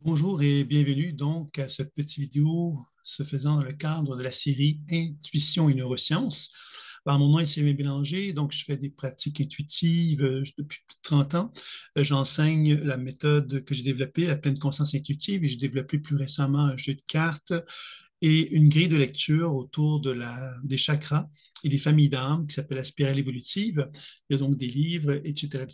Bonjour et bienvenue donc à cette petite vidéo se faisant dans le cadre de la série Intuition et neurosciences. Alors, mon nom est Sylvain Bélanger, donc je fais des pratiques intuitives depuis plus de 30 ans. J'enseigne la méthode que j'ai développée, la pleine conscience intuitive, et j'ai développé plus récemment un jeu de cartes et une grille de lecture autour des chakras et des familles d'âmes qui s'appelle la spirale évolutive. Il y a donc des livres, etc.,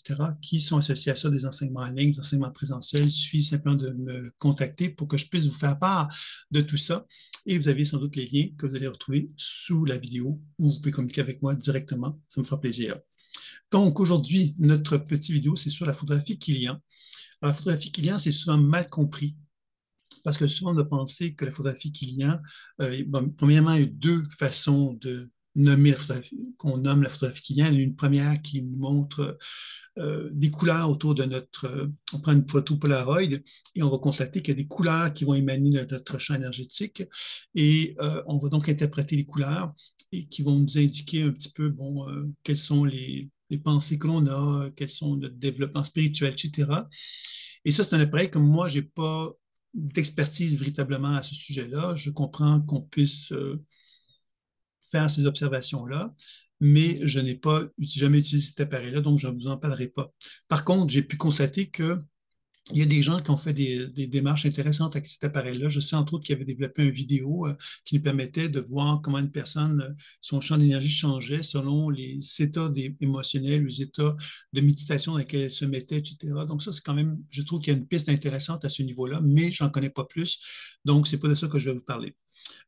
qui sont associés à ça, des enseignements en ligne, des enseignements présentiels. Il suffit simplement de me contacter pour que je puisse vous faire part de tout ça. Et vous avez sans doute les liens que vous allez retrouver sous la vidéo où vous pouvez communiquer avec moi directement. Ça me fera plaisir. Donc, aujourd'hui, notre petite vidéo, c'est sur la photographie Kilian. Alors, la photographie Kilian, c'est souvent mal compris parce que souvent, on a pensé que la photographie Kilian, bon, premièrement, il y a deux façons de nommer la photographie, qu'on nomme la photographie Kilian. Une première qui nous montre des couleurs autour de on prend une photo Polaroid et on va constater qu'il y a des couleurs qui vont émaner de notre champ énergétique et on va donc interpréter les couleurs et qui vont nous indiquer un petit peu, bon, quelles sont les pensées que l'on a, quels sont notre développement spirituel, etc. Et ça, c'est un appareil que moi, je n'ai pas d'expertise véritablement à ce sujet-là. Je comprends qu'on puisse faire ces observations-là, mais je n'ai pas jamais utilisé cet appareil-là, donc je ne vous en parlerai pas. Par contre, j'ai pu constater que il y a des gens qui ont fait des démarches intéressantes avec cet appareil-là. Je sais entre autres qu'ils avaient développé une vidéo qui nous permettait de voir comment une personne, son champ d'énergie changeait selon les états émotionnels, les états de méditation dans lesquels elle se mettait, etc. Donc ça, c'est quand même, je trouve qu'il y a une piste intéressante à ce niveau-là, mais je n'en connais pas plus. Donc, c'est pas de ça que je vais vous parler.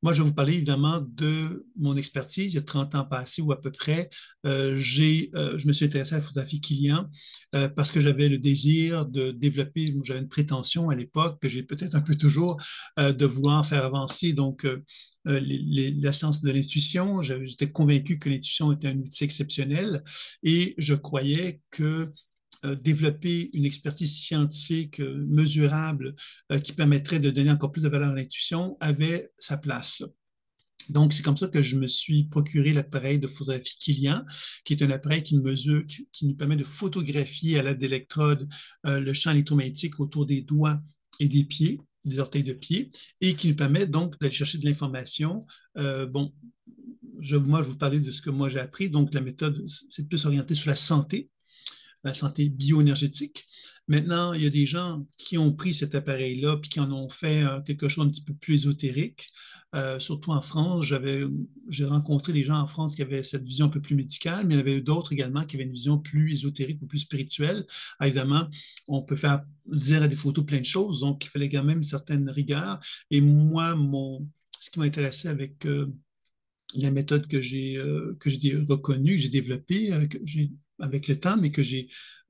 Moi, je vais vous parler évidemment de mon expertise. Il y a 30 ans passés ou à peu près, je me suis intéressé à la photographie client parce que j'avais le désir de développer, j'avais une prétention à l'époque que j'ai peut-être un peu toujours de vouloir faire avancer donc la science de l'intuition. J'étais convaincu que l'intuition était un outil exceptionnel et je croyais que développer une expertise scientifique mesurable qui permettrait de donner encore plus de valeur à l'intuition avait sa place. Donc, c'est comme ça que je me suis procuré l'appareil de photographie Kilian, qui est un appareil qui mesure, qui nous permet de photographier à l'aide d'électrodes le champ électromagnétique autour des doigts et des pieds, des orteils de pied, et qui nous permet donc d'aller chercher de l'information. Bon, moi, je vais vous parler de ce que moi j'ai appris. Donc, la méthode, c'est plus orienté sur la santé bioénergétique. Maintenant, il y a des gens qui ont pris cet appareil-là puis qui en ont fait quelque chose un petit peu plus ésotérique. Surtout en France, j'ai rencontré des gens en France qui avaient cette vision un peu plus médicale, mais il y en avait d'autres également qui avaient une vision plus ésotérique ou plus spirituelle. Ah, évidemment, on peut faire dire à des photos plein de choses, donc il fallait quand même une certaine rigueur. Et moi, ce qui m'a intéressé avec la méthode que j'ai reconnue, que j'ai développée avec le temps, mais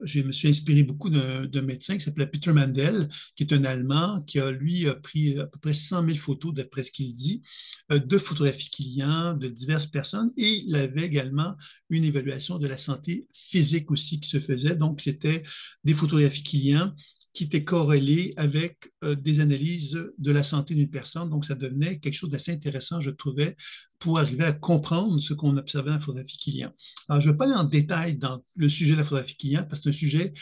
je me suis inspiré beaucoup d'un médecin qui s'appelait Peter Mandel, qui est un Allemand, qui lui a pris à peu près 100 000 photos, d'après ce qu'il dit, de photographies clients, de diverses personnes, et il avait également une évaluation de la santé physique aussi qui se faisait. Donc, c'était des photographies clients qui étaient corrélées avec des analyses de la santé d'une personne. Donc, ça devenait quelque chose d'assez intéressant, je trouvais, pour arriver à comprendre ce qu'on observait dans la photographie client. Alors, je ne vais pas aller en détail dans le sujet de la photographie client parce que c'est un sujet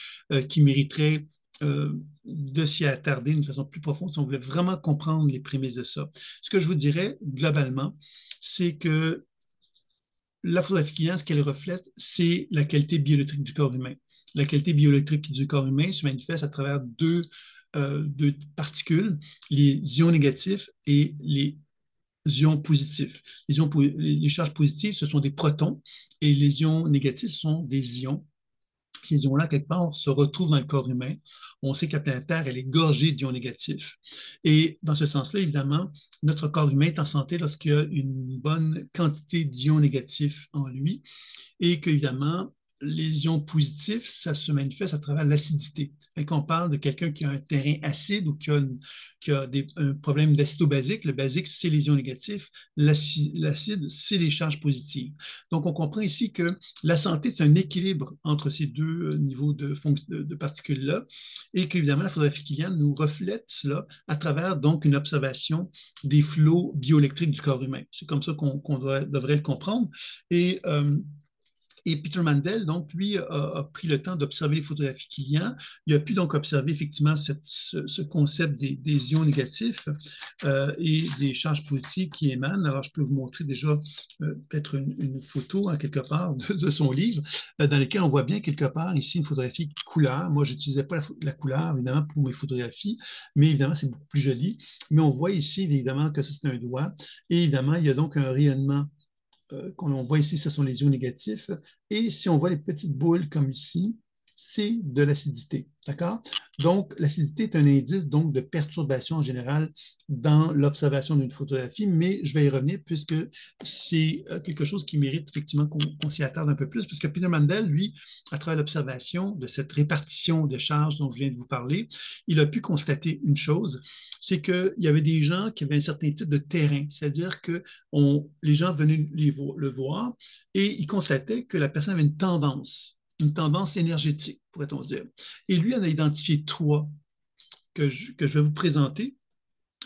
qui mériterait de s'y attarder d'une façon plus profonde si on voulait vraiment comprendre les prémices de ça. Ce que je vous dirais globalement, c'est que la photographie client, ce qu'elle reflète, c'est la qualité bioélectrique du corps humain. La qualité bioélectrique du corps humain se manifeste à travers deux particules, les ions négatifs et les ions positifs. Les charges positives, ce sont des protons et les ions négatifs, ce sont des ions. Ces ions-là, quelque part, se retrouvent dans le corps humain. On sait que la planète Terre, elle est gorgée d'ions négatifs. Et dans ce sens-là, évidemment, notre corps humain est en santé lorsqu'il y a une bonne quantité d'ions négatifs en lui et qu'évidemment, les ions positifs, ça se manifeste à travers l'acidité. Et quand on parle de quelqu'un qui a un terrain acide ou qui a un problème d'acido-basique, le basique, c'est les ions négatifs, l'acide, c'est les charges positives. Donc, on comprend ici que la santé, c'est un équilibre entre ces deux niveaux de particules-là et qu'évidemment, la photographie Kilian nous reflète cela à travers donc une observation des flots bioélectriques du corps humain. C'est comme ça qu'on devrait le comprendre. Et Et Peter Mandel, donc, lui, a pris le temps d'observer les photographies clients. Il a pu donc observer effectivement ce concept des ions négatifs et des charges positives qui émanent. Alors, je peux vous montrer déjà peut-être une photo, hein, quelque part, de son livre, dans lequel on voit bien quelque part ici une photographie couleur. Moi, je n'utilisais pas la couleur, évidemment, pour mes photographies, mais évidemment, c'est beaucoup plus joli. Mais on voit ici, évidemment, que ça, c'est un doigt. Et évidemment, il y a donc un rayonnement qu'on voit ici, ce sont les ions négatifs. Et si on voit les petites boules comme ici, c'est de l'acidité. D'accord? Donc, l'acidité est un indice donc, de perturbation en général dans l'observation d'une photographie, mais je vais y revenir puisque c'est quelque chose qui mérite effectivement qu'on s'y attarde un peu plus, puisque Peter Mandel, lui, à travers l'observation de cette répartition de charges dont je viens de vous parler, il a pu constater une chose, c'est qu'il y avait des gens qui avaient un certain type de terrain, c'est-à-dire que les gens venaient le voir et ils constataient que la personne avait une tendance énergétique, pourrait-on dire. Et lui en a identifié trois que je vais vous présenter,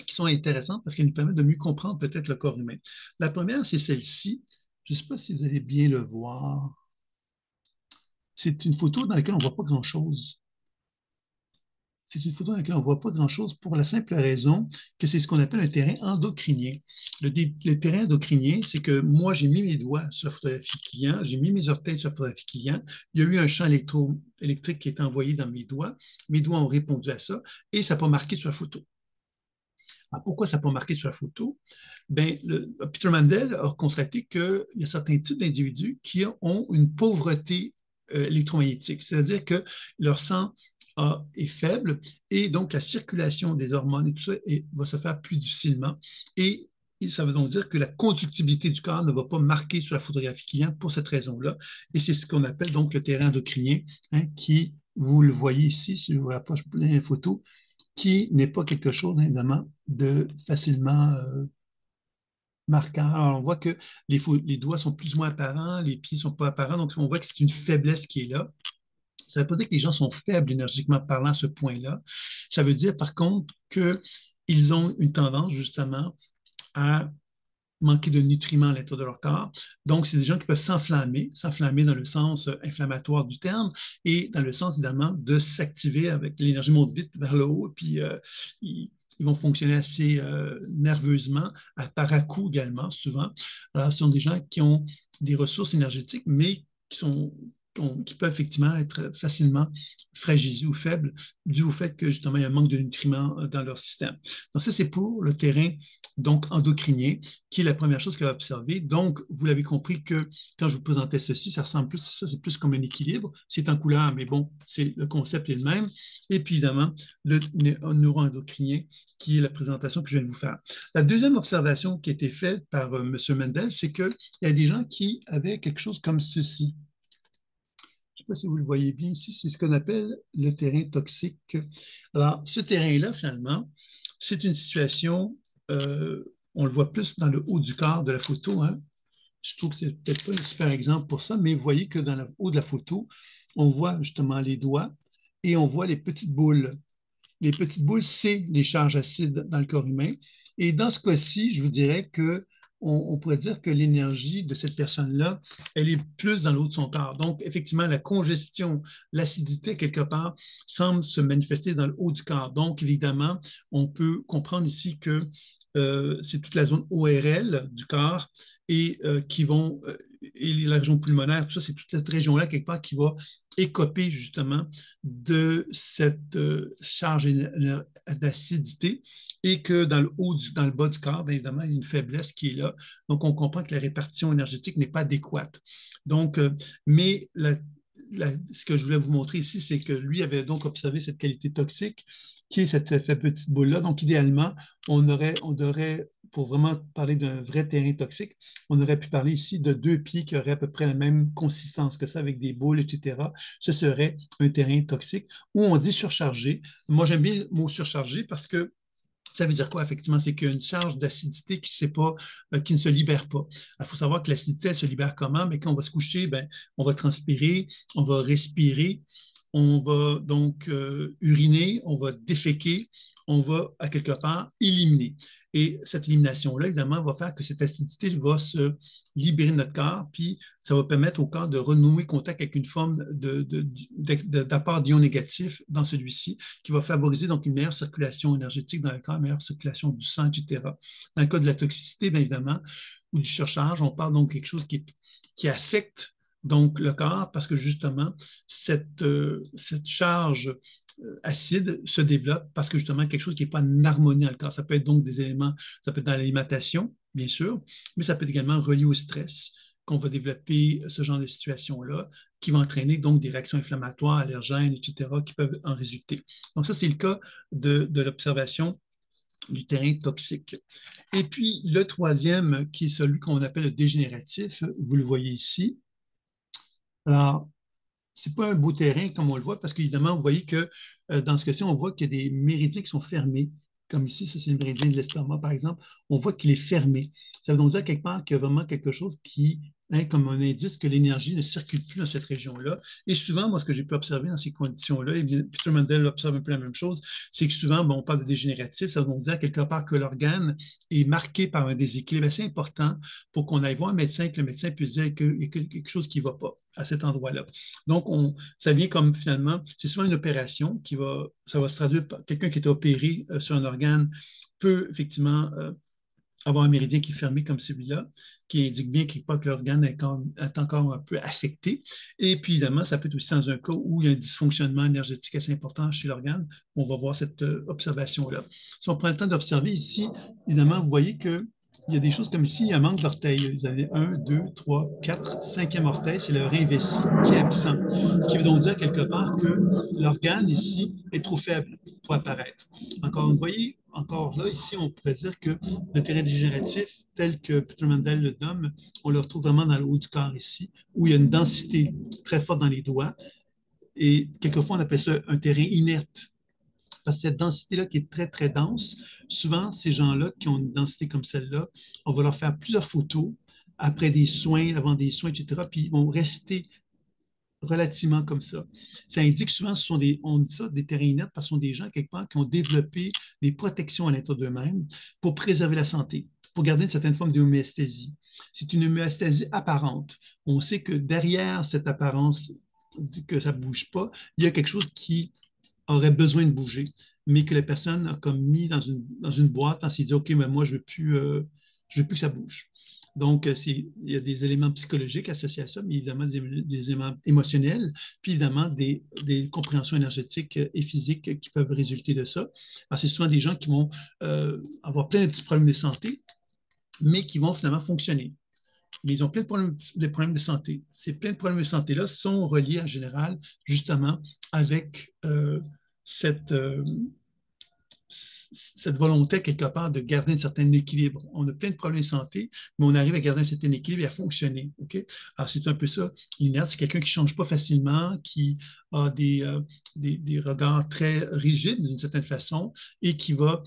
qui sont intéressantes parce qu'elles nous permettent de mieux comprendre peut-être le corps humain. La première, c'est celle-ci. Je ne sais pas si vous allez bien le voir. C'est une photo dans laquelle on ne voit pas grand-chose. C'est une photo dans laquelle on ne voit pas grand-chose pour la simple raison que c'est ce qu'on appelle un terrain endocrinien. Le terrain endocrinien, c'est que moi, j'ai mis mes doigts sur la photographie client, j'ai mis mes orteils sur la photographie client, il y a eu un champ électrique qui est envoyé dans mes doigts ont répondu à ça, et ça n'a pas marqué sur la photo. Alors, pourquoi ça n'a pas marqué sur la photo? Ben, Peter Mandel a constaté qu'il y a certains types d'individus qui ont une pauvreté électromagnétique, c'est-à-dire que leur sang est faible et donc la circulation des hormones et tout ça va se faire plus difficilement. Et ça veut donc dire que la conductibilité du corps ne va pas marquer sur la photographie client pour cette raison-là. Et c'est ce qu'on appelle donc le terrain endocrinien, hein, qui, vous le voyez ici, si je vous rapproche les photos, qui n'est pas quelque chose, évidemment, de facilement marquant. Alors, on voit que les doigts sont plus ou moins apparents, les pieds ne sont pas apparents, donc on voit que c'est une faiblesse qui est là. Ça ne veut pas dire que les gens sont faibles énergiquement parlant à ce point-là. Ça veut dire, par contre, qu'ils ont une tendance, justement, à manquer de nutriments à l'intérieur de leur corps. Donc, c'est des gens qui peuvent s'enflammer dans le sens inflammatoire du terme et dans le sens, évidemment, de s'activer avec l'énergie monte vite vers le haut, puis ils vont fonctionner assez nerveusement, par à-coups également, souvent. Alors, ce sont des gens qui ont des ressources énergétiques, mais qui peuvent effectivement être facilement fragilisés ou faibles dû au fait que justement il y a un manque de nutriments dans leur système. Donc ça, c'est pour le terrain donc endocrinien, qui est la première chose qu'elle va observer. Donc, vous l'avez compris que quand je vous présentais ceci, ça ressemble plus, ça c'est plus comme un équilibre. C'est en couleur, mais bon, le concept est le même. Et puis évidemment, le neuroendocrinien, qui est la présentation que je viens de vous faire. La deuxième observation qui a été faite par M. Mendel, c'est qu'il y a des gens qui avaient quelque chose comme ceci. Je ne sais pas si vous le voyez bien ici, c'est ce qu'on appelle le terrain toxique. Alors, ce terrain-là, finalement, c'est une situation, on le voit plus dans le haut du corps de la photo, hein. Je trouve que c'est peut-être pas un super exemple pour ça, mais vous voyez que dans le haut de la photo, on voit justement les doigts et on voit les petites boules. Les petites boules, c'est les charges acides dans le corps humain. Et dans ce cas-ci, je vous dirais que on pourrait dire que l'énergie de cette personne-là, elle est plus dans l'eau de son corps. Donc, effectivement, la congestion, l'acidité, quelque part, semble se manifester dans le haut du corps. Donc, évidemment, on peut comprendre ici que c'est toute la zone ORL du corps et et la région pulmonaire, tout ça, c'est toute cette région-là, quelque part, qui va écoper justement de cette charge d'acidité et que dans le bas du corps, bien évidemment, il y a une faiblesse qui est là. Donc, on comprend que la répartition énergétique n'est pas adéquate. Donc, mais ce que je voulais vous montrer ici, c'est que lui avait donc observé cette qualité toxique qui est cette petite boule-là. Donc, idéalement, on devrait, pour vraiment parler d'un vrai terrain toxique, on aurait pu parler ici de deux pieds qui auraient à peu près la même consistance que ça, avec des boules, etc. Ce serait un terrain toxique où on dit surchargé. Moi, j'aime bien le mot surchargé parce que ça veut dire quoi, effectivement? C'est qu'il y a une charge d'acidité qui ne se libère pas. Il faut savoir que l'acidité, elle se libère comment? Mais quand on va se coucher, ben, on va transpirer, on va respirer. on va donc uriner, on va déféquer, on va à quelque part éliminer. Et cette élimination-là, évidemment, va faire que cette acidité va se libérer de notre corps, puis ça va permettre au corps de renouer contact avec une forme d'apport d'ions négatifs dans celui-ci, qui va favoriser donc une meilleure circulation énergétique dans le corps, une meilleure circulation du sang, etc. Dans le cas de la toxicité, bien évidemment, ou du surcharge, on parle donc de quelque chose qui affecte donc le corps parce que justement, cette charge acide se développe parce que justement, quelque chose qui n'est pas en harmonie dans le corps. Ça peut être donc des éléments, ça peut être dans l'alimentation, bien sûr, mais ça peut être également relié au stress qu'on va développer ce genre de situation-là, qui va entraîner donc des réactions inflammatoires, allergènes, etc., qui peuvent en résulter. Donc ça, c'est le cas de l'observation du terrain toxique. Et puis, le troisième, qui est celui qu'on appelle le dégénératif, vous le voyez ici. Alors, c'est pas un beau terrain comme on le voit, parce qu'évidemment, vous voyez que dans ce cas-ci, on voit qu'il y a des méridiens qui sont fermés. Comme ici, ça c'est le méridien de l'estomac, par exemple. On voit qu'il est fermé. Ça veut donc dire quelque part qu'il y a vraiment quelque chose qui, hein, comme un indice que l'énergie ne circule plus dans cette région-là. Et souvent, moi, ce que j'ai pu observer dans ces conditions-là, et bien, Peter Mandel observe un peu la même chose, c'est que souvent, bon, on parle de dégénératif, ça veut donc dire quelque part que l'organe est marqué par un déséquilibre assez important pour qu'on aille voir un médecin, que le médecin puisse dire qu'il y a quelque chose qui ne va pas à cet endroit-là. Donc, ça vient comme finalement, c'est souvent une opération ça va se traduire par quelqu'un qui est opéré sur un organe peut effectivement avoir un méridien qui est fermé comme celui-là, qui indique bien quelque part que l'organe est encore un peu affecté. Et puis, évidemment, ça peut être aussi dans un cas où il y a un dysfonctionnement énergétique assez important chez l'organe. On va voir cette observation-là. Si on prend le temps d'observer ici, évidemment, vous voyez que il y a des choses comme ici, il y a un manque d'orteils. Vous avez un, deux, trois, quatre, cinquième orteil, c'est le rein vessie qui est absent. Ce qui veut donc dire quelque part que l'organe ici est trop faible pour apparaître. Encore, vous voyez, encore là, ici, on pourrait dire que le terrain dégénératif, tel que Peter Mandel le nomme, on le retrouve vraiment dans le haut du corps ici, où il y a une densité très forte dans les doigts. Et quelquefois, on appelle ça un terrain inerte. Parce que cette densité-là qui est très, très dense, souvent, ces gens-là qui ont une densité comme celle-là, on va leur faire plusieurs photos après des soins, avant des soins, etc. Puis ils vont rester relativement comme ça. Ça indique souvent, on dit ça, des terrains inertes parce que ce sont des gens, quelque part, qui ont développé des protections à l'intérieur d'eux-mêmes pour préserver la santé, pour garder une certaine forme d'homéostasie. C'est une homéostasie apparente. On sait que derrière cette apparence que ça ne bouge pas, il y a quelque chose qui aurait besoin de bouger, mais que la personne a comme mis dans une boîte en s'est dit, OK, mais moi, je veux plus que ça bouge. Donc, il y a des éléments psychologiques associés à ça, mais évidemment des éléments émotionnels, puis évidemment des compréhensions énergétiques et physiques qui peuvent résulter de ça. Alors, c'est souvent des gens qui vont avoir plein de petits problèmes de santé, mais qui vont finalement fonctionner. Mais ils ont plein de problèmes de santé. Ces plein de problèmes de santé-là sont reliés en général justement avec cette, euh, cette volonté quelque part de garder un certain équilibre. On a plein de problèmes de santé, mais on arrive à garder un certain équilibre et à fonctionner. OK? Alors, c'est un peu ça. L'inerte, c'est quelqu'un qui ne change pas facilement, qui a des regards très rigides d'une certaine façon et qui va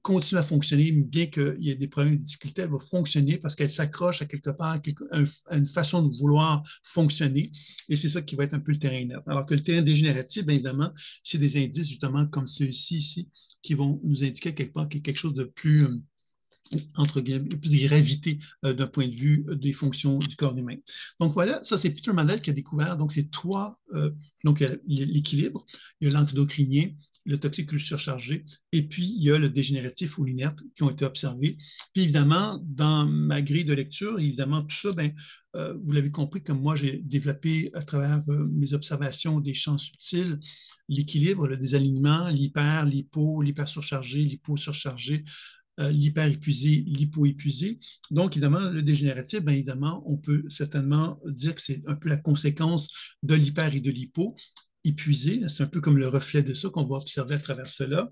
continue à fonctionner, bien qu'il y ait des problèmes et des difficultés, elle va fonctionner parce qu'elle s'accroche à quelque part à une façon de vouloir fonctionner. Et c'est ça qui va être un peu le terrain inerte. Alors que le terrain dégénératif, bien évidemment, c'est des indices justement comme ceux-ci ici qui vont nous indiquer quelque part qu'il y a quelque chose de plus entre guillemets, plus de gravité d'un point de vue des fonctions du corps humain. Donc voilà, ça c'est Peter Mandel qui a découvert donc ces trois, donc l'équilibre, il y a l'endocrinien, le toxique ou le surchargé, et puis il y a le dégénératif ou l'inerte qui ont été observés. Puis évidemment, dans ma grille de lecture, évidemment tout ça, ben, vous l'avez compris, comme moi j'ai développé à travers mes observations des champs subtils, l'équilibre, le désalignement, l'hyper, l'hypo, l'hypersurchargé, l'hyposurchargé, l'hyper-épuisé, l'hypo-épuisé. Donc, évidemment, le dégénératif, bien évidemment, on peut certainement dire que c'est un peu la conséquence de l'hyper et de l'hypo. Épuisé, c'est un peu comme le reflet de ça qu'on va observer à travers cela.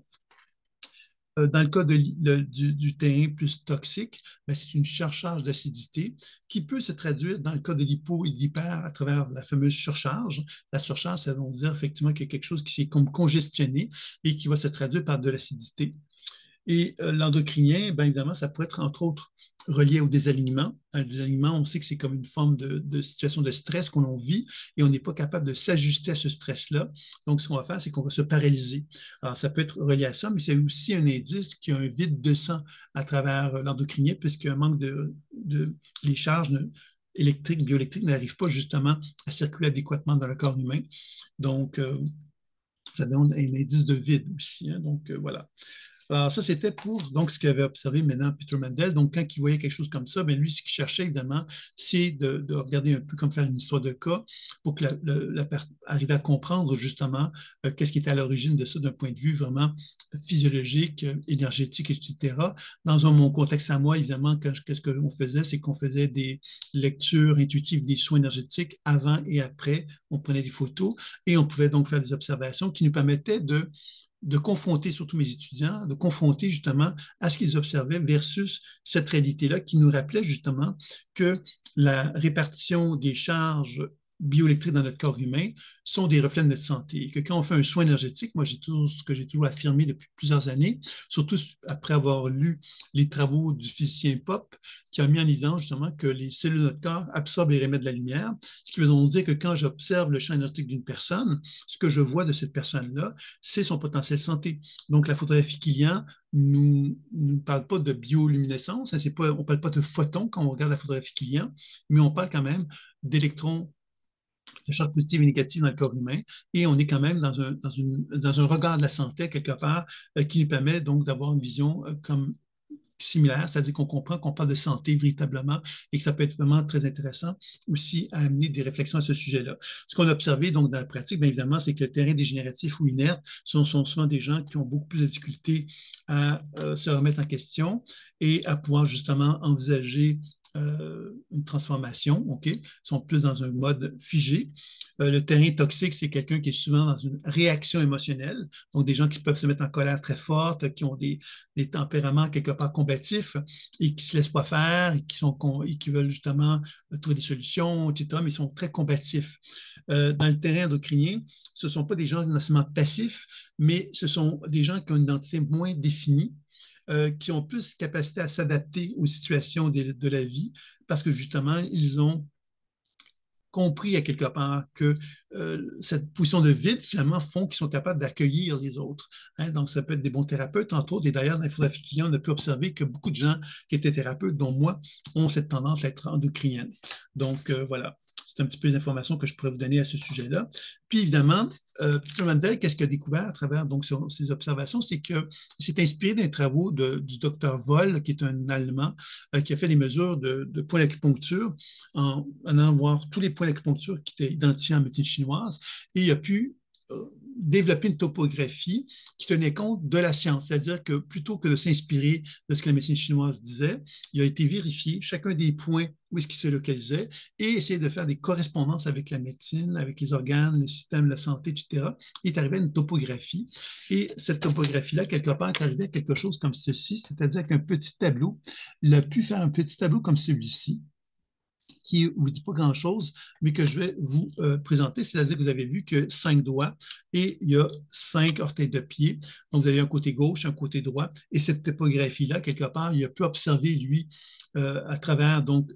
Dans le cas du terrain plus toxique, ben, c'est une surcharge d'acidité qui peut se traduire dans le cas de l'hypo et de l'hyper à travers la fameuse surcharge. La surcharge, ça veut dire effectivement qu'il y a quelque chose qui s'est comme congestionné et qui va se traduire par de l'acidité. Et l'endocrinien, bien évidemment, ça pourrait être entre autres relié au désalignement. Un désalignement, on sait que c'est comme une forme de situation de stress qu'on vit et on n'est pas capable de s'ajuster à ce stress-là. Donc, ce qu'on va faire, c'est qu'on va se paralyser. Alors, ça peut être relié à ça, mais c'est aussi un indice qu'il y a un vide de sang à travers l'endocrinien, puisqu'il y a un manque les charges électriques, bioélectriques n'arrivent pas justement à circuler adéquatement dans le corps humain. Donc, ça donne un indice de vide aussi, hein. Donc, voilà. Alors, ça, c'était pour donc, ce qu'avait observé maintenant Peter Mendel. Donc, quand il voyait quelque chose comme ça, bien, lui, ce qu'il cherchait, évidemment, c'est de regarder un peu comme faire une histoire de cas pour que arriver à comprendre justement qu'est-ce qui était à l'origine de ça d'un point de vue vraiment physiologique, énergétique, etc. Dans mon contexte à moi, évidemment, qu'est-ce qu'on faisait, c'est qu'on faisait des lectures intuitives des soins énergétiques avant et après. On prenait des photos et on pouvait donc faire des observations qui nous permettaient de confronter surtout mes étudiants, de confronter justement à ce qu'ils observaient versus cette réalité-là qui nous rappelait justement que la répartition des charges bioélectriques dans notre corps humain sont des reflets de notre santé. Et que quand on fait un soin énergétique, moi, ce que j'ai toujours affirmé depuis plusieurs années, surtout après avoir lu les travaux du physicien Pop, qui a mis en évidence justement que les cellules de notre corps absorbent et émettent de la lumière, ce qui veut donc dire que quand j'observe le champ énergétique d'une personne, ce que je vois de cette personne-là, c'est son potentiel santé. Donc, la photographie Killian nous parle pas de bioluminescence, hein, on ne parle pas de photons quand on regarde la photographie Killian, mais on parle quand même d'électrons, de charges positives et négatives dans le corps humain, et on est quand même dans un regard de la santé, quelque part, qui nous permet donc d'avoir une vision comme similaire, c'est-à-dire qu'on comprend qu'on parle de santé véritablement et que ça peut être vraiment très intéressant aussi à amener des réflexions à ce sujet-là. Ce qu'on a observé donc dans la pratique, bien évidemment, c'est que le terrain dégénératif ou inerte sont souvent des gens qui ont beaucoup plus de difficultés à se remettre en question et à pouvoir justement envisager une transformation, OK? Ils sont plus dans un mode figé. Le terrain toxique, c'est quelqu'un qui est souvent dans une réaction émotionnelle, donc des gens qui peuvent se mettre en colère très forte, qui ont des tempéraments quelque part combatifs et qui ne se laissent pas faire et qui veulent justement trouver des solutions, etc., mais ils sont très combatifs. Dans le terrain endocrinien, ce ne sont pas des gens nécessairement passifs, mais ce sont des gens qui ont une identité moins définie, qui ont plus capacité à s'adapter aux situations de la vie parce que justement, ils ont compris à quelque part que cette position de vide, finalement, font qu'ils sont capables d'accueillir les autres. Hein. Donc, ça peut être des bons thérapeutes, entre autres. Et d'ailleurs, dans les photographie client, on a pu observer que beaucoup de gens qui étaient thérapeutes, dont moi, ont cette tendance à être endocrinienne. Donc, voilà. C'est un petit peu les informations que je pourrais vous donner à ce sujet-là. Puis, évidemment, Peter Mandel, qu'est-ce qu'il a découvert à travers donc, ses observations? C'est qu'il s'est inspiré des travaux du docteur Voll, qui est un Allemand, qui a fait des mesures de points d'acupuncture en allant voir tous les points d'acupuncture qui étaient identifiés en médecine chinoise et il a pu développer une topographie qui tenait compte de la science. C'est-à-dire que plutôt que de s'inspirer de ce que la médecine chinoise disait, il a été vérifié chacun des points où est-ce qu'il se localisait et essayer de faire des correspondances avec la médecine, avec les organes, le système, la santé, etc. Il est arrivé à une topographie. Et cette topographie-là, quelque part, est arrivée à quelque chose comme ceci, c'est-à-dire qu'un petit tableau, il a pu faire un petit tableau comme celui-ci, qui ne vous dit pas grand-chose, mais que je vais vous présenter. C'est-à-dire que vous avez vu que 5 doigts et il y a 5 orteils de pied. Donc, vous avez un côté gauche, un côté droit. Et cette topographie-là, quelque part, il a pu observer, lui, à travers donc,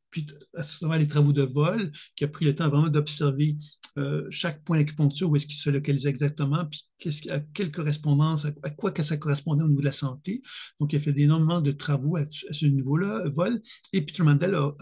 puis à travers les travaux de vol, qui a pris le temps vraiment d'observer chaque point d'acupuncture, où est-ce qu'il se localisait exactement, puis à quelle correspondance, à quoi que ça correspondait au niveau de la santé. Donc, il a fait énormément de travaux à ce niveau-là, vol. Et Peter Mandel a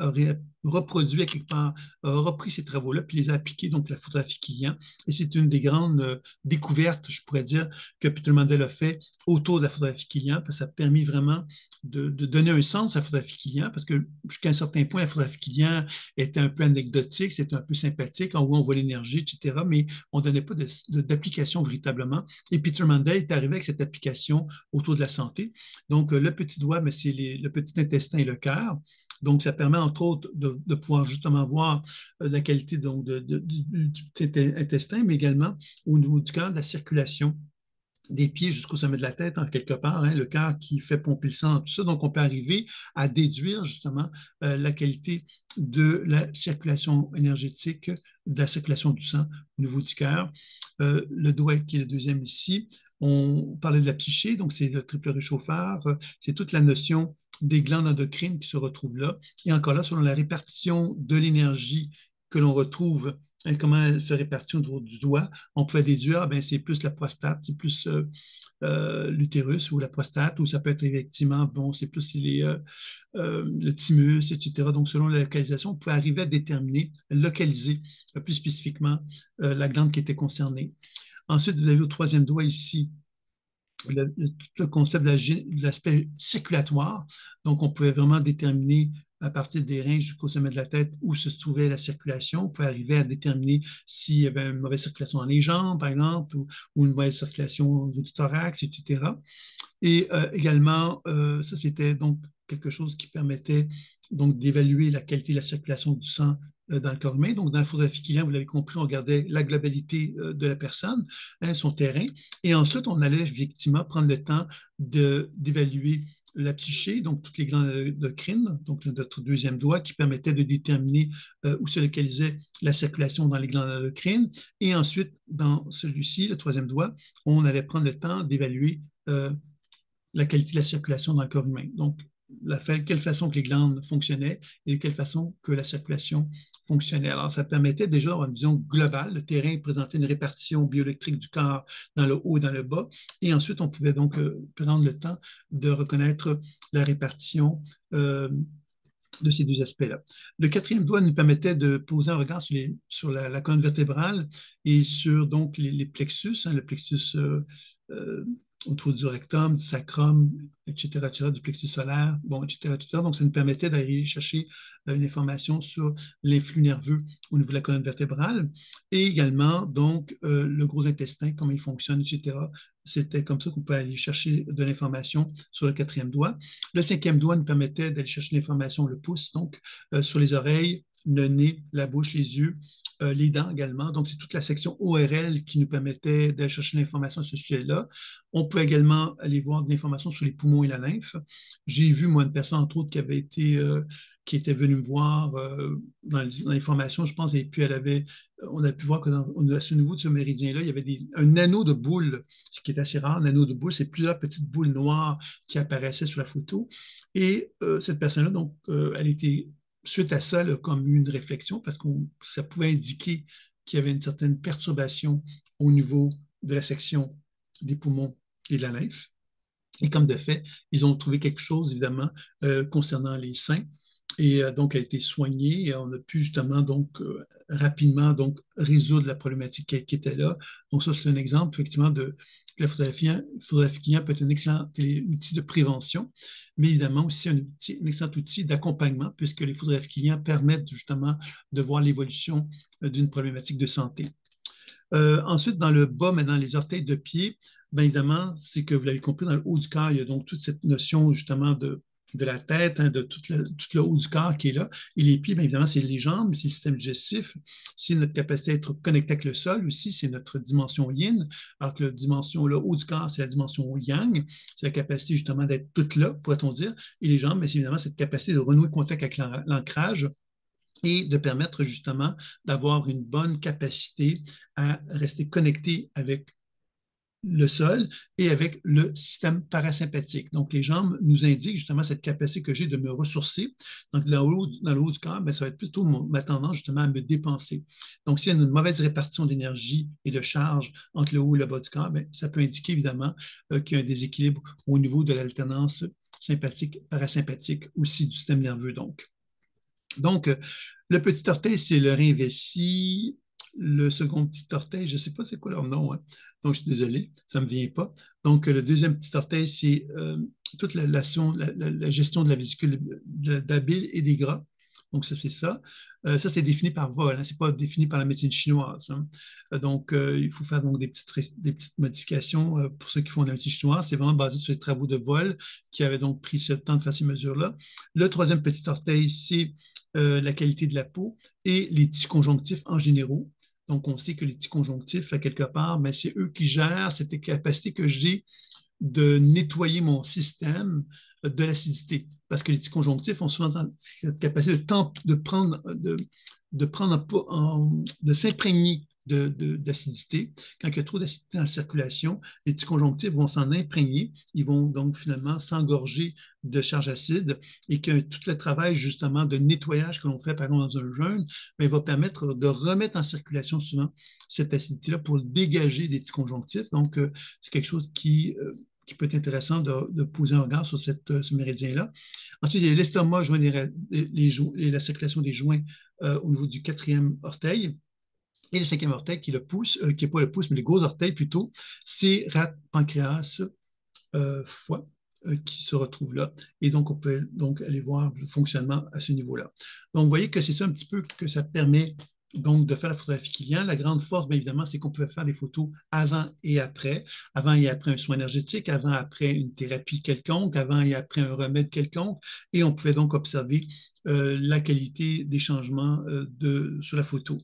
reproduit à quelque part, a repris ces travaux-là, puis les a appliqués donc à la photographie client. Et c'est une des grandes découvertes, je pourrais dire, que Peter Mandel a fait autour de la photographie client, parce que ça a permis vraiment de donner un sens à la photographie client, parce que jusqu'à un certain point, la photographie client était un peu anecdotique, c'était un peu sympathique, en haut on voit l'énergie, etc., mais on ne donnait pas d'application véritablement. Et Peter Mandel est arrivé avec cette application autour de la santé. Donc, le petit doigt, mais c'est le petit intestin et le cœur. Donc, ça permet entre autres de pouvoir justement voir la qualité donc, du petit intestin, mais également au niveau du cœur, de la circulation des pieds jusqu'au sommet de la tête, en quelque part, hein, le cœur qui fait pomper le sang, tout ça. Donc, on peut arriver à déduire justement la qualité de la circulation énergétique, de la circulation du sang au niveau du cœur. Le doigt qui est le deuxième ici, on parlait de la psyché, donc c'est le triple réchauffeur, c'est toute la notion des glandes endocrines qui se retrouvent là. Et encore là, selon la répartition de l'énergie que l'on retrouve, hein, comment elle se répartit autour du doigt, on peut déduire, ben, c'est plus la prostate, c'est plus l'utérus ou la prostate, ou ça peut être effectivement, bon, c'est plus le thymus, etc. Donc, selon la localisation, on peut arriver à déterminer, localiser plus spécifiquement la glande qui était concernée. Ensuite, vous avez au troisième doigt ici tout le concept de l'aspect circulatoire. Donc, on pouvait vraiment déterminer à partir des reins jusqu'au sommet de la tête où se trouvait la circulation. On pouvait arriver à déterminer s'il y avait une mauvaise circulation dans les jambes, par exemple, ou une mauvaise circulation au niveau du thorax, etc. Et également, ça, c'était donc quelque chose qui permettait donc d'évaluer la qualité de la circulation du sang dans le corps humain. Donc, dans la photographie client, vous l'avez compris, on regardait la globalité de la personne, hein, son terrain. Et ensuite, on allait effectivement prendre le temps d'évaluer la psyché, donc toutes les glandes endocrines, donc notre deuxième doigt, qui permettait de déterminer où se localisait la circulation dans les glandes endocrines. Et ensuite, dans celui-ci, le troisième doigt, on allait prendre le temps d'évaluer la qualité de la circulation dans le corps humain. Donc, quelle façon que les glandes fonctionnaient et de quelle façon que la circulation fonctionnait. Alors, ça permettait déjà d'avoir une vision globale. Le terrain présentait une répartition bioélectrique du corps dans le haut et dans le bas. Et ensuite, on pouvait donc prendre le temps de reconnaître la répartition de ces deux aspects-là. Le quatrième doigt nous permettait de poser un regard sur la colonne vertébrale et sur donc les plexus, hein, le plexus euh, autour du rectum, du sacrum, etc., du plexus solaire, bon, etc., etc. Donc, ça nous permettait d'aller chercher une information sur les flux nerveux au niveau de la colonne vertébrale et également, donc, le gros intestin, comment il fonctionne, etc. C'était comme ça qu'on peut aller chercher de l'information sur le quatrième doigt. Le cinquième doigt nous permettait d'aller chercher l'information, le pouce, donc, sur les oreilles, le nez, la bouche, les yeux, les dents également. Donc, c'est toute la section ORL qui nous permettait d'aller chercher l'information à ce sujet-là. On peut également aller voir de l'information sur les poumons et la lymphe. J'ai vu, moi, une personne, entre autres, qui était venue me voir dans l'information, je pense, et puis on a pu voir que à ce niveau de ce méridien-là, il y avait un anneau de boules, ce qui est assez rare. Un anneau de boules, c'est plusieurs petites boules noires qui apparaissaient sur la photo. Et cette personne-là, donc, elle était suite à ça, elle a comme eu une réflexion parce que ça pouvait indiquer qu'il y avait une certaine perturbation au niveau de la section des poumons et de la lymphe. Et comme de fait, ils ont trouvé quelque chose, évidemment, concernant les seins. Et donc, elle a été soignée et on a pu justement donc rapidement donc résoudre la problématique qui était là. Donc, ça, c'est un exemple, effectivement, de que la photographie client peut être un excellent outil de prévention, mais évidemment aussi un excellent outil d'accompagnement, puisque les photographies clients permettent justement de voir l'évolution d'une problématique de santé. Ensuite, dans le bas, maintenant, les orteils de pied, bien évidemment, c'est que vous l'avez compris, dans le haut du corps, il y a donc toute cette notion justement de la tête, hein, de tout le haut du corps qui est là. Et les pieds, bien évidemment, c'est les jambes, c'est le système digestif, c'est notre capacité à être connecté avec le sol aussi, c'est notre dimension yin, alors que le haut du corps, c'est la dimension yang, c'est la capacité justement d'être tout là, pourrait-on dire. Et les jambes, c'est évidemment cette capacité de renouer contact avec l'ancrage et de permettre justement d'avoir une bonne capacité à rester connecté avec le sol et avec le système parasympathique. Donc, les jambes nous indiquent justement cette capacité que j'ai de me ressourcer. Donc, dans le haut du corps, bien, ça va être plutôt ma tendance justement à me dépenser. Donc, s'il y a une mauvaise répartition d'énergie et de charge entre le haut et le bas du corps, bien, ça peut indiquer évidemment qu'il y a un déséquilibre au niveau de l'alternance sympathique-parasympathique aussi du système nerveux. Donc, le petit orteil, c'est le rein vessie. Le second petit orteil, je ne sais pas c'est quoi leur nom, hein. Donc je suis désolé, ça ne me vient pas. Donc, le deuxième petit orteil, c'est toute la gestion de la vésicule de la bile et des gras. Donc, ça, c'est ça. Ça, c'est défini par vol, hein. Ce n'est pas défini par la médecine chinoise, hein. Donc, il faut faire donc des petites modifications pour ceux qui font la médecine chinoise. C'est vraiment basé sur les travaux de vol qui avaient donc pris ce temps de faire ces mesures-là. Le troisième petit orteil, c'est la qualité de la peau et les tissus conjonctifs en général. Donc, on sait que les tissus conjonctifs, à quelque part, mais c'est eux qui gèrent cette capacité que j'ai de nettoyer mon système de l'acidité. Parce que les tissus conjonctifs ont souvent cette capacité de s'imprégner d'acidité. Quand il y a trop d'acidité en circulation, les petits conjonctifs vont s'en imprégner. Ils vont donc finalement s'engorger de charge acide et que tout le travail justement de nettoyage que l'on fait par exemple dans un jeûne bien, va permettre de remettre en circulation souvent cette acidité-là pour dégager des petits conjonctifs. Donc, c'est quelque chose qui peut être intéressant de poser un regard sur ce méridien-là. Ensuite, il y a l'estomac, et la circulation des joints au niveau du quatrième orteil. Et le cinquième orteil, qui est le pouce, qui n'est pas le pouce, mais le gros orteil plutôt, c'est rate, pancréas, foie qui se retrouve là. Et donc, on peut donc aller voir le fonctionnement à ce niveau-là. Donc, vous voyez que c'est ça un petit peu que ça permet donc de faire la photographie client. La grande force, bien évidemment, c'est qu'on peut faire des photos avant et après un soin énergétique, avant et après une thérapie quelconque, avant et après un remède quelconque, et on pouvait donc observer la qualité des changements sur la photo.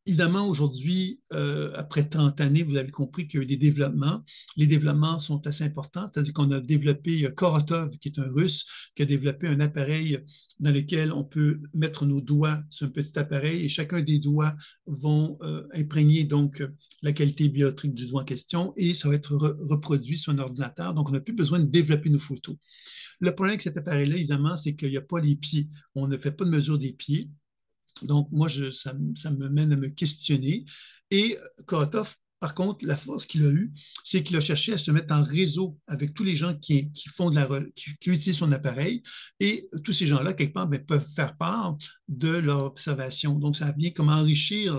Évidemment, aujourd'hui, après 30 années, vous avez compris qu'il y a eu des développements. Les développements sont assez importants, c'est-à-dire qu'on a développé Korotov, qui est un Russe, qui a développé un appareil dans lequel on peut mettre nos doigts sur un petit appareil et chacun des doigts vont imprégner donc la qualité biométrique du doigt en question et ça va être reproduit sur un ordinateur. Donc, on n'a plus besoin de développer nos photos. Le problème avec cet appareil-là, évidemment, c'est qu'il n'y a pas les pieds. On ne fait pas de mesure des pieds. Donc, moi, ça me mène à me questionner. Et Korotov, par contre, la force qu'il a eue, c'est qu'il a cherché à se mettre en réseau avec tous les gens qui font qui utilisent son appareil. Et tous ces gens-là, quelque part, ben, peuvent faire part de leur observation. Donc, ça vient comme enrichir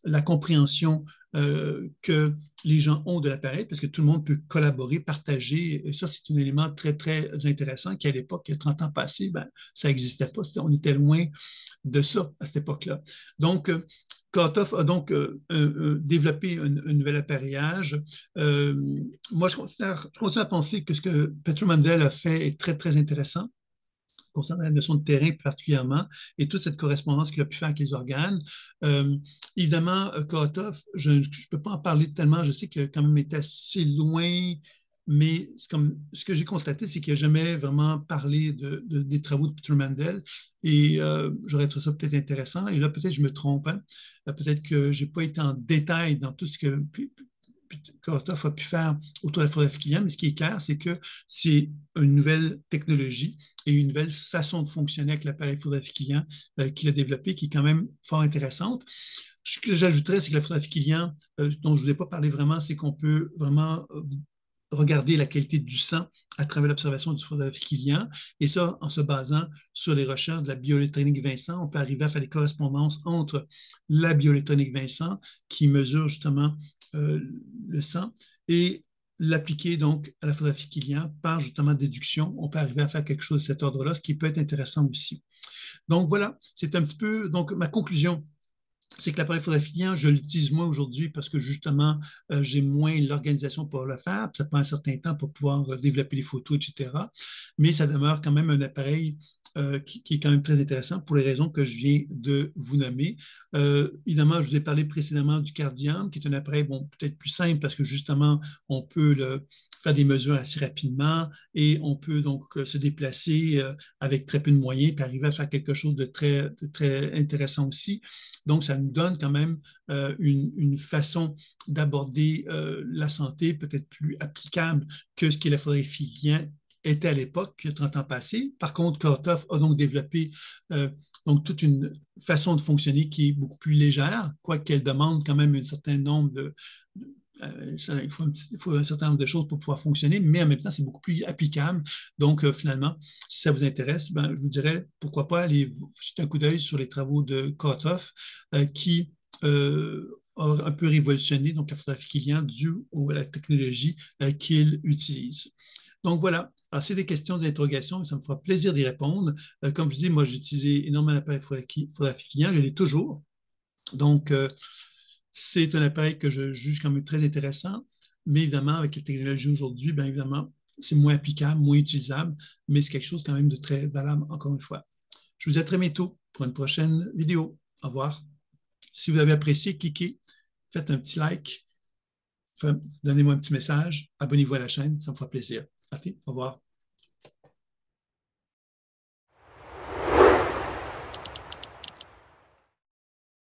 la compréhension que les gens ont de l'appareil, parce que tout le monde peut collaborer, partager. Et ça, c'est un élément très, très intéressant qui, à l'époque, il y a 30 ans passés, ben, ça n'existait pas. On était loin de ça à cette époque-là. Donc, Korotov a donc développé un nouvel appareillage. Moi, je continue à penser que ce que Petro Mandel a fait est très, très intéressant concernant la notion de terrain particulièrement et toute cette correspondance qu'il a pu faire avec les organes. Évidemment, Korotov, je ne peux pas en parler tellement, je sais qu'il a quand même été assez loin, mais comme, ce que j'ai constaté, c'est qu'il n'a jamais vraiment parlé des travaux de Peter Mandel et j'aurais trouvé ça peut-être intéressant. Et là, peut-être je me trompe, hein. Peut-être que je n'ai pas été en détail dans tout ce que Korotov a pu faire autour de la photographie client, mais ce qui est clair, c'est que c'est une nouvelle technologie et une nouvelle façon de fonctionner avec l'appareil photographie client qu'il a développé, qui est quand même fort intéressante. Ce que j'ajouterais, c'est que la photographie client, dont je ne vous ai pas parlé vraiment, c'est qu'on peut vraiment regarder la qualité du sang à travers l'observation du photographie client. Et ça, en se basant sur les recherches de la bioélectronique Vincent, on peut arriver à faire des correspondances entre la bioélectronique Vincent, qui mesure justement le sang, et l'appliquer donc à la photographie client par justement déduction. On peut arriver à faire quelque chose de cet ordre-là, ce qui peut être intéressant aussi. Donc voilà, c'est un petit peu donc ma conclusion, c'est que l'appareil photographien, je l'utilise moins aujourd'hui parce que justement, j'ai moins l'organisation pour le faire. Ça prend un certain temps pour pouvoir développer les photos, etc. Mais ça demeure quand même un appareil qui est quand même très intéressant pour les raisons que je viens de vous nommer. Évidemment, je vous ai parlé précédemment du Cardium, qui est un appareil, bon, peut-être plus simple parce que justement, on peut faire des mesures assez rapidement et on peut donc se déplacer avec très peu de moyens et arriver à faire quelque chose de très intéressant aussi. Donc, ça nous donne quand même une façon d'aborder la santé peut-être plus applicable que ce qui est la photographie était à l'époque, 30 ans passés. Par contre, Korotov a donc développé donc toute une façon de fonctionner qui est beaucoup plus légère, quoiqu'elle demande quand même un certain nombre il faut un certain nombre de choses pour pouvoir fonctionner, mais en même temps, c'est beaucoup plus applicable. Donc, finalement, si ça vous intéresse, ben, je vous dirais, pourquoi pas aller jeter un coup d'œil sur les travaux de Korotov, qui a un peu révolutionné donc, la photographie client due à la technologie qu'il utilise. Donc, voilà. Alors, c'est des questions d'interrogation, ça me fera plaisir d'y répondre. Comme je dis, moi, j'ai utilisé énormément l'appareil photographie client, je l'ai toujours. Donc, c'est un appareil que je juge quand même très intéressant, mais évidemment, avec la technologie aujourd'hui, bien évidemment, c'est moins applicable, moins utilisable, mais c'est quelque chose quand même de très valable, encore une fois. Je vous dis à très bientôt pour une prochaine vidéo. Au revoir. Si vous avez apprécié, cliquez, faites un petit like, donnez-moi un petit message, abonnez-vous à la chaîne, ça me fera plaisir. Au revoir.